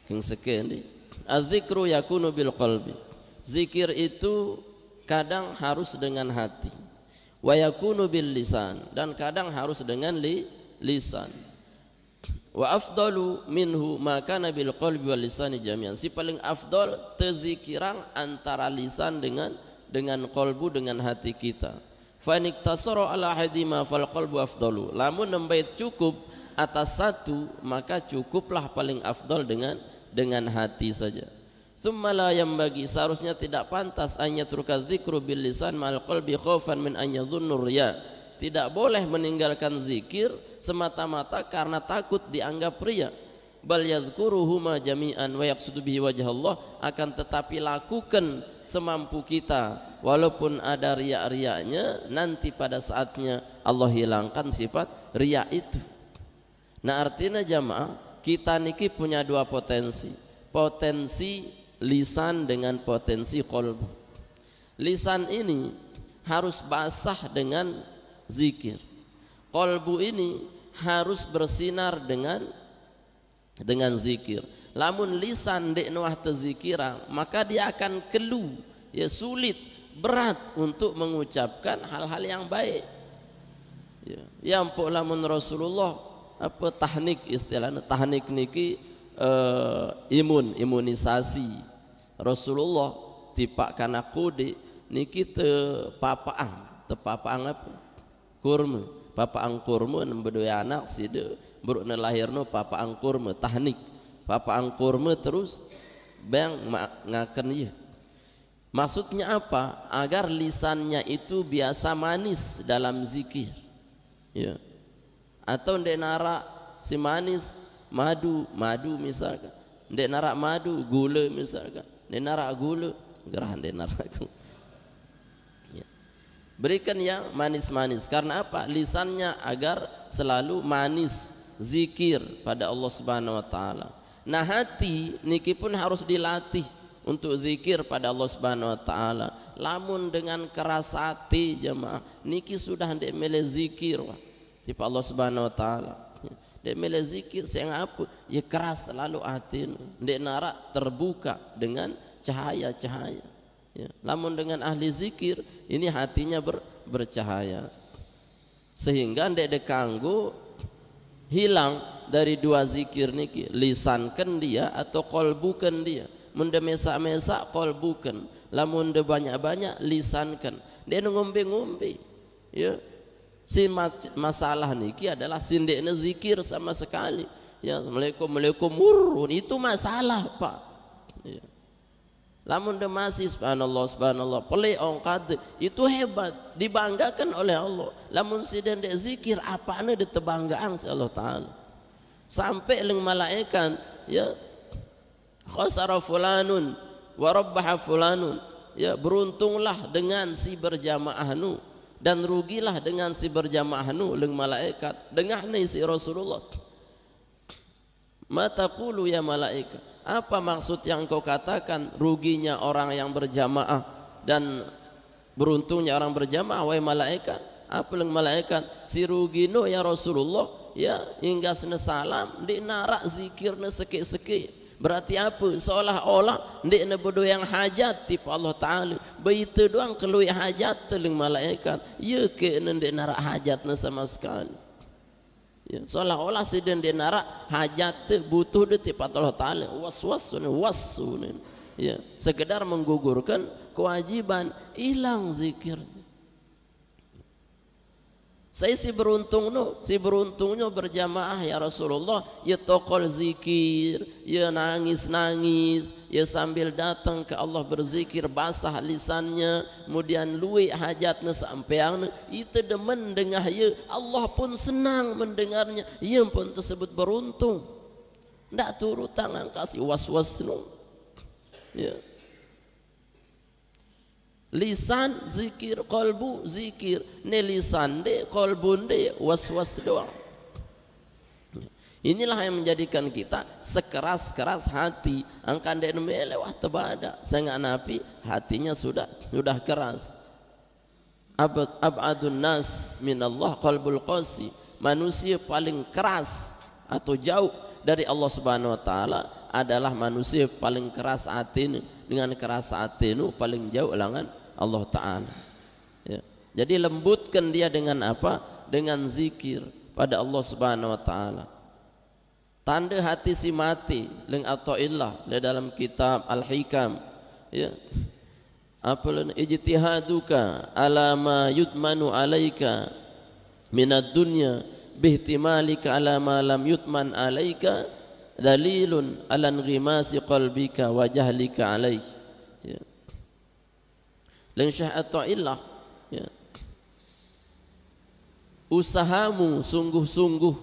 Yang sekian, az-zikru yakunu bil qalbi. Zikir itu kadang harus dengan hati. Wa yakunu bil lisan, dan kadang harus dengan lisan. Wa afdalu minhu ma kana bil qalbi wal lisani jami'an. Si paling afdal tazikirang antara lisan dengan qalbu, dengan hati kita. Fa niktasara ala hadima fal qalbu afdalu. Lamun nembait cukup atas satu, maka cukuplah paling afdal dengan hati saja. Summa la yanbaghi, seharusnya tidak pantas an yatruka dzikru bil lisan ma'al qalbi khaufan min an yadhunnu riya. Tidak boleh meninggalkan zikir semata-mata karena takut dianggap riya. Bal yadhkuruhuma jami'an wa yaqsudu bihi wajh Allah, akan tetapi lakukan semampu kita walaupun ada riya-riyanya, nanti pada saatnya Allah hilangkan sifat riya itu. Nah artinya jamaah, kita niki punya dua potensi. Potensi lisan dengan potensi qalbu. Lisan ini harus basah dengan zikir. Qalbu ini harus bersinar dengan zikir. Lamun lisan dek nuah tezikira, maka dia akan kelu, ya sulit, berat untuk mengucapkan hal-hal yang baik. Ya, yang pok lamun Rasulullah apa tahnik istilahnya, tahnik niki imunisasi. Rasulullah tipak kana kode niki tepapaang apa kurma, papaang kurma nembedoy anak sida burukna lahirno papaang kurma tahnik, papaang kurma terus bang ngaken ieu. Maksudnya apa? Agar lisannya itu biasa manis dalam zikir, ya. Atau ndek nara si manis madu misalkan, ndek narak madu gula misalkan, ndek narak gula gerahan ndek narak ya. Berikan yang manis-manis. Karena apa? Lisannya agar selalu manis zikir pada Allah Subhanahu wa taala. Nah hati niki pun harus dilatih untuk zikir pada Allah Subhanahu wa taala. Lamun dengan keras hati jemaah niki sudah ndek mele zikir wah tipe Allah Subhanahu wa taala. Dek mele zikir saya apa? Ya keras selalu hati. Dek narak terbuka dengan cahaya-cahaya. Ya. Lamun dengan ahli zikir ini hatinya bercahaya. Sehingga dek kanggo hilang dari dua zikir niki, lisankan dia atau qalbukan dia. Mun de mesa-mesa qalbukan, lamun de banyak-banyak lisankan. Dia ngombe-ngombe. Ya. Si masalah niki adalah sindekna zikir sama sekali. Ya, assalamualaikum murun itu masalah pak. Ya. Lamun de masih subhanallah pelai ongkad itu hebat, dibanggakan oleh Allah. Lamun sidang de zikir apane de tebanggaan si Allah taala. Sampai leng malaikat ya khasara fulanun wa rabbaha fulanun, ya beruntunglah dengan si berjamaah nu dan rugilah dengan si berjamaah nu leng malaikat. Dengah ni si Rasulullah, mata qulu ya malaikat, apa maksud yang kau katakan ruginya orang yang berjamaah dan beruntungnya orang berjamaah wahai malaikat? Apa leng malaikat? Si rugi no ya Rasulullah ya hingga sene salam di narak zikirna seke-seke. Berarti apa? Seolah-olah ndik na bodoh yang hajat tipe Allah Ta'ala. Begitu doang kelui hajat teling malaikat. Ya ke ndik narak hajatna sama sekali. Ya, seolah-olah sedang ndik narak hajat butuh de tipe Allah Ta'ala. Was-was ya, sekedar menggugurkan kewajiban, hilang zikir. Saya si beruntungnya berjamaah ya Rasulullah, ya tokol zikir, ya nangis, ya sambil datang ke Allah berzikir basah lisannya, kemudian luwe hajatnya sampean, itu demen dengar ya, Allah pun senang mendengarnya, ia pun tersebut beruntung. Ndak turut tangan kasih was-was nu. Ya. Lisan zikir, kolbu zikir, ne lisan de, kolbun de, was-was doang. Inilah yang menjadikan kita sekeras-keras hati. Angkan de melewah tebada, saya nggak napi hatinya sudah keras. Abadun nas minallah qalbul qasi. Manusia paling keras atau jauh dari Allah Subhanahu wa taala adalah manusia paling keras hati. Dengan keras hati paling jauh langan Allah Ta'ala, ya. Jadi lembutkan dia dengan apa? Dengan zikir pada Allah Subhanahu wa Ta'ala. Tanda hati si mati ling ata'illah dalam kitab Al-Hikam, ya. Apa ijtihaduka ala ma yutmanu alaika minad dunya bihtimalika ala ma lam yutman alaika dalilun ala nghimasi qalbika wa jahlika alaih, ya. Lan sya'ata'illah, ya. Usahamu sungguh-sungguh,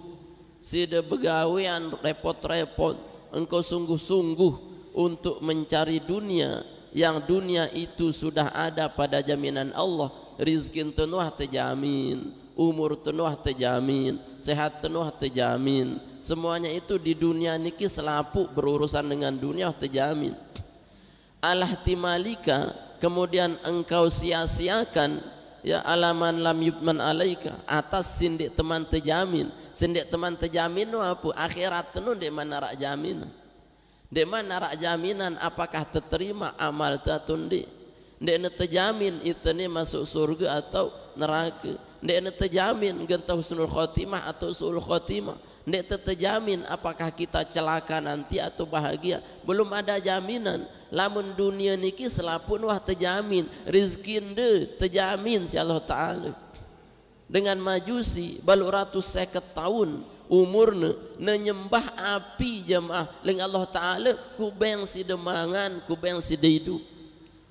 sida begawean repot-repot, engkau sungguh-sungguh untuk mencari dunia, yang dunia itu sudah ada pada jaminan Allah. Rizki tenuh terjamin, umur tenuh terjamin, sehat tenuh terjamin, semuanya itu di dunia niki selapu berurusan dengan dunia terjamin. Alahtimalika, kemudian engkau sia-siakan, ya, alaman lam yubman alaika, atas sindik teman terjamin. Sindik teman terjamin itu apa? Akhirat itu di mana rak jaminan? Di mana rak jaminan apakah terterima amal tatundi? Di mana terjamin itu ni masuk surga atau neraka? Di mana terjamin genta husnul khotimah atau suul khotimah? Di mana terjamin apakah kita celaka nanti atau bahagia? Belum ada jaminan. Lamun dunia niki selapun wah terjamin, rizki ende terjamin si Allah Ta'ala. Dengan majusi balu ratus seket tahun umurna menyembah api jemaah ling Allah Ta'ala, kubeng si demangan, kubeng si hidup.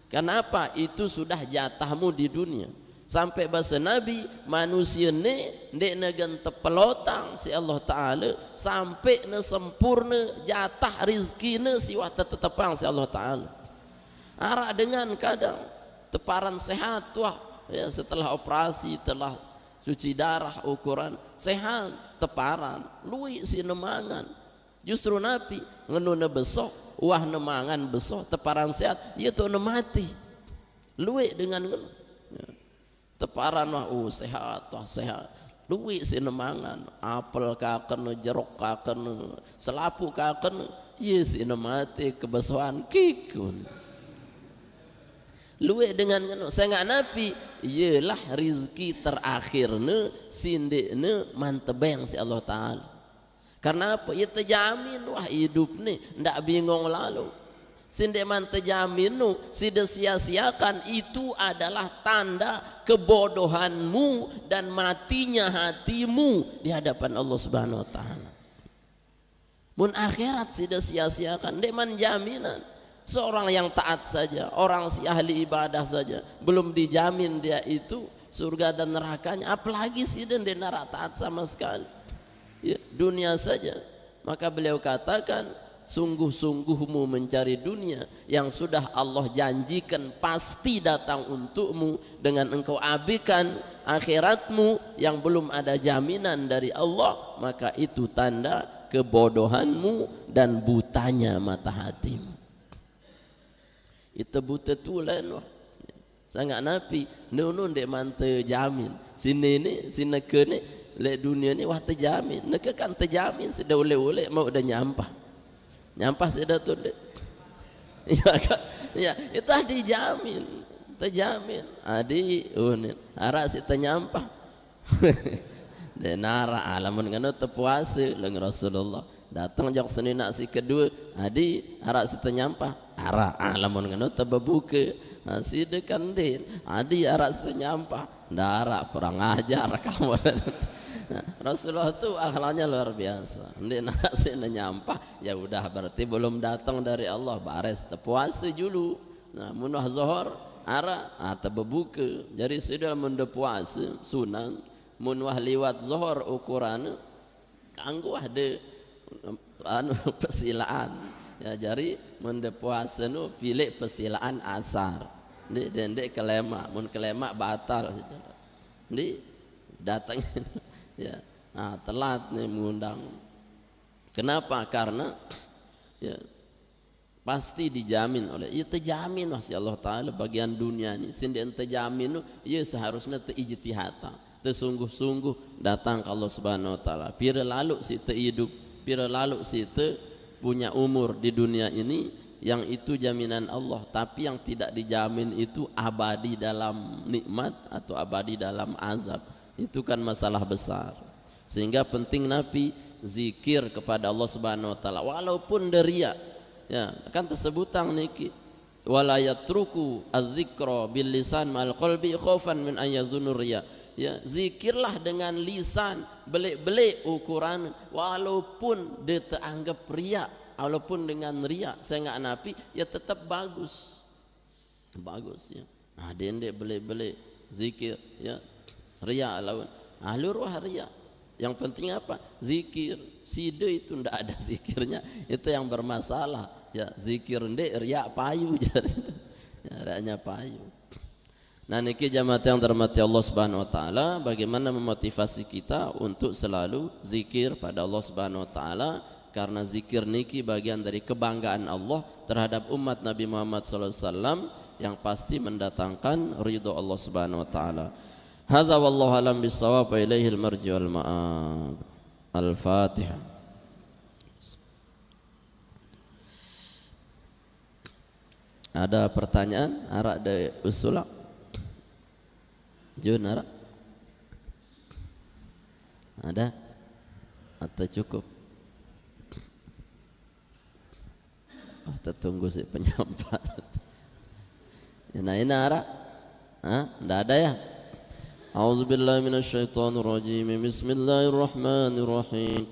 Kenapa? Itu sudah jatahmu di dunia. Sampai bahasa Nabi, manusia ne dek negan tepelotang si Allah Ta'ala sampai ne sempurna jatah rizki ne si wata tetepang si Allah Ta'ala. Arak dengan kadang teparan sehat wah, ya, setelah operasi, telah cuci darah ukuran sehat teparan lui si nemangan. Justru Nabi ngenuna besok wah nemangan besok teparan sehat itu ne mati lui dengan ngenu, ya. Teparan wah sehat wah sehat luwi si nemangan apel kaken jeruk kaken selapu kaken iya si mati kebesuan kikun luwi dengan saya nggak napi iyalah rizki terakhirnya sindiknya mantebeng si Allah Ta'ala. Karena apa? Ya terjamin wah hidup nih ndak bingung lalu sindeman terjaminu, sida sia-siakan, itu adalah tanda kebodohanmu dan matinya hatimu di hadapan Allah Subhanahu wa taala. Mun akhirat sida sia-siakan, deman jaminan. Seorang yang taat saja, orang si ahli ibadah saja belum dijamin dia itu surga dan nerakanya, apalagi sida di neraka taat sama sekali. Ya, dunia saja. Maka beliau katakan, sungguh-sungguhmu mencari dunia yang sudah Allah janjikan pasti datang untukmu, dengan engkau abaikan akhiratmu yang belum ada jaminan dari Allah, maka itu tanda kebodohanmu dan butanya mata hatimu. Itu buta tulen wah. Sangat napi nunun dek mante jamin sini ni sini ke ni le dunia ni wah terjamin, neke kan terjamin sudah oleh-oleh mau udah nyampah sudah tu dek. Ya kan, ya itu dijamin, terjamin. Adi unin harap si ternyampah. Dan nara alamun ngano terpuasa leng Rasulullah datang jok Senin si kedua, adi harap si ternyampah. ara alamun ngono tababuke side kandin adi ara senyampah ndara kurang ajar kamu. Rasulullah itu akhlaknya luar biasa. Ndek nasi nyampah ya udah berarti belum datang dari Allah, bares puasa dulu. Nah munah zuhur ara tababuke jadi sudah mende puasa sunan munah liwat zuhur ukuran kanggo ada anu pesilaan ya, jadi mende puasa nu pilih pesilaan asar ndek kelema mun kelema batal ndek datang ya telat nih mengundang. Kenapa? Karena ya pasti dijamin oleh ya terjamin masih Allah Ta'ala bagian dunia ini sindien terjamin ya seharusnya terijtihata tersungguh-sungguh datang ke Allah Subhanahu Wa Ta'ala pira lalu si hidup pira lalu si punya umur di dunia ini yang itu jaminan Allah, tapi yang tidak dijamin itu abadi dalam nikmat atau abadi dalam azab. Itu kan masalah besar. Sehingga penting Nabi zikir kepada Allah Subhanahu wa taala walaupun deria. Ya, kan tersebutang niki wala yatruku az-zikra bil lisan mal qalbi khaufan min an yazunur riya. Ya, zikirlah dengan lisan, belik-belik ukuran walaupun dia teranggap riya. Walaupun dengan riak saya nggak napi ya tetap bagus ya. Dendek beli zikir ya riak lawan luruh riak. Yang penting apa? Zikir. Side itu ndak ada zikirnya, itu yang bermasalah ya. Zikir ndek riak payu jadi ya, riaknya payu. Nah niki jamaah yang terhormati Allah Subhanahu wa taala, bagaimana memotivasi kita untuk selalu zikir pada Allah Subhanahu wa taala. Karena zikir niki bagian dari kebanggaan Allah terhadap umat Nabi Muhammad SAW yang pasti mendatangkan ridho Allah Subhanahu Wa Taala. Hadza wallahu alam bissawab wa ilaihil marji wal ma'ab. Al-Fatihah. Ada pertanyaan? Arak de usulak. Jun arak? Ada? Atau cukup? Tertunggu si penyampaian. Nah ini arah, tidak ada ya. A'udzubillahi minasyaitonirrajim. Bismillahirrahmanirrahim.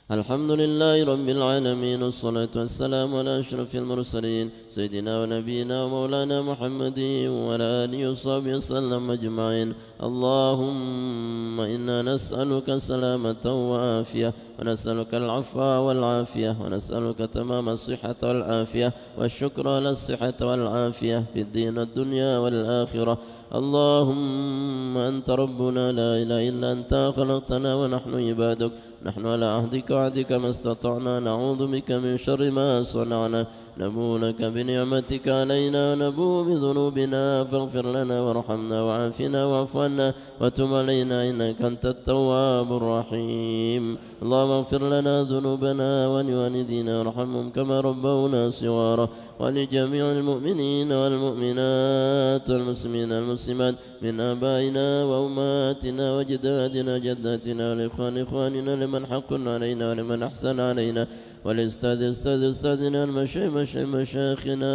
Alhamdulillahi rabbil alamin wassalatu wassalamu ala asyrafil mursalin sayyidina wa nabiyyina wa maulana Muhammadin wa ala alihi washabihi wasallam ajma'in. Allahumma inna nas'aluka salamatan wa afiyah wa nas'aluka al-'afwa wal 'afiyah wa nas'aluka tamama as-sihhata wal 'afiyah wa syukra ala as-sihhati wal 'afiyah fid din ad-dunya wal akhirah. Allahumma anta rabbuna la ilaha illa anta khalaqtana wa nahnu ibaduk nahnu ala ahdika وعدك ما استطعنا نعوذ بك من شر ما صنعنا نبوء لك بنعمتك علينا ونبوء بذنوبنا فاغفر لنا وارحمنا وعافنا واعف عنا وتب علينا إنك أنت التواب الرحيم. اللهم اغفر لنا ذنوبنا ولوالدينا وارحمهم كما ربونا صغارا ولجميع المؤمنين والمؤمنات والمسلمين والمسلمات من آبائنا وأمهاتنا وجداتنا جداتنا ولإخواننا لمن حق علينا ولمن أحسن علينا ولأستاذنا مشايخنا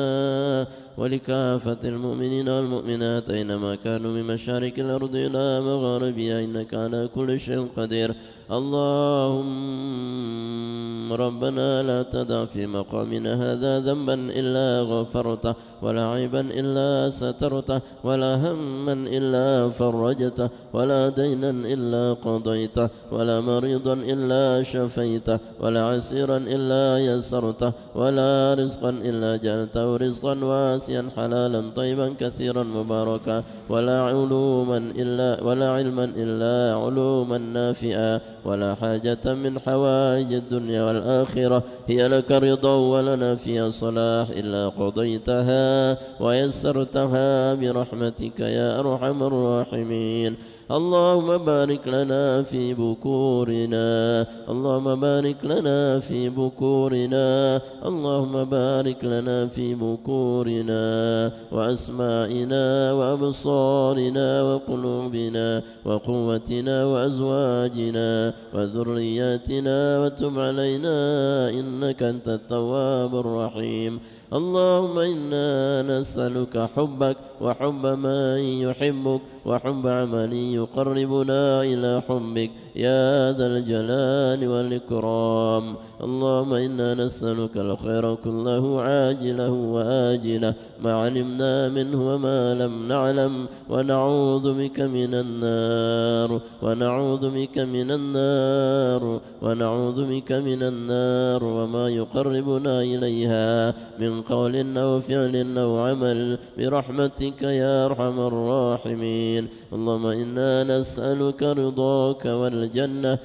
ولكافة المؤمنين والمؤمنات أينما كانوا من مشارق الأرض إلى مغاربها إنك على كل شيء قدير. اللهم ربنا لا تدع في مقامنا هذا ذنبا إلا غفرته ولا عيبا إلا سترته ولا هما إلا فرجته ولا دينا إلا قضيته ولا مريضا إلا شفيته ولا عسيرا إلا يسرته ولا رزقا إلا جعلته رزقا واسعا حلالا طيبا كثيرا مباركا ولا علما إلا علوما نافعا ولا حاجة من حوائج الدنيا والآخرة هي لك رضا ولنا فيها صلاح إلا قضيتها ويسرتها برحمتك يا أرحم الراحمين. اللهم بارك لنا في بكورنا اللهم بارك لنا في بكورنا اللهم بارك لنا في بكورنا وأسمائنا وأبصارنا وقلوبنا وقوتنا وأزواجنا وذرياتنا وتب علينا علينا إنك أنت التواب الرحيم. اللهم إنا نسألك حبك وحب من يحبك وحب عمل يقربنا إلى حبك يا ذا الجلال والإكرام. اللهم إنا نسألك الخير كله عاجله وآجله ما علمنا منه وما لم نعلم ونعوذ بك من النار ونعوذ بك من النار وما يقربنا إليها من قول أو فعل أو عمل برحمتك يا أرحم الراحمين. اللهم إنا نسألك رضاك والجنة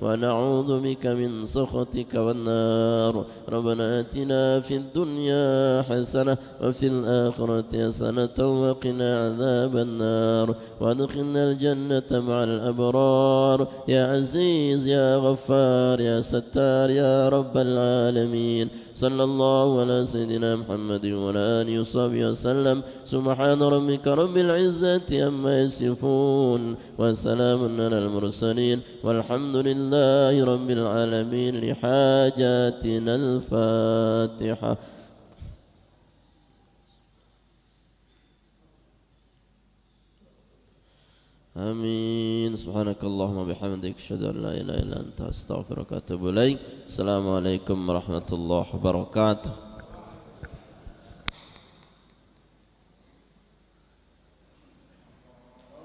ونعوذ بك من سخطك والنار. ربنا آتنا في الدنيا حسنة وفي الآخرة حسنة وقنا عذاب النار وادخلنا الجنة مع الأبرار يا عزيز يا غفار يا ستار يا رب العالمين. صلى الله على سيدنا محمد وعلى آله وصحبه وسلم. سبحان ربك رب العزة عما يصفون وسلام على المرسلين والحمد لله رب العالمين. لحاجاتنا الفاتحة. آمين. سبحانك اللهم وبحمدك أشهد أن لا إله إلا أنت أستغفرك وأتوب إليك. السلام عليكم ورحمة الله وبركاته.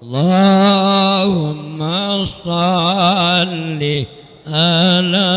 اللهم صل على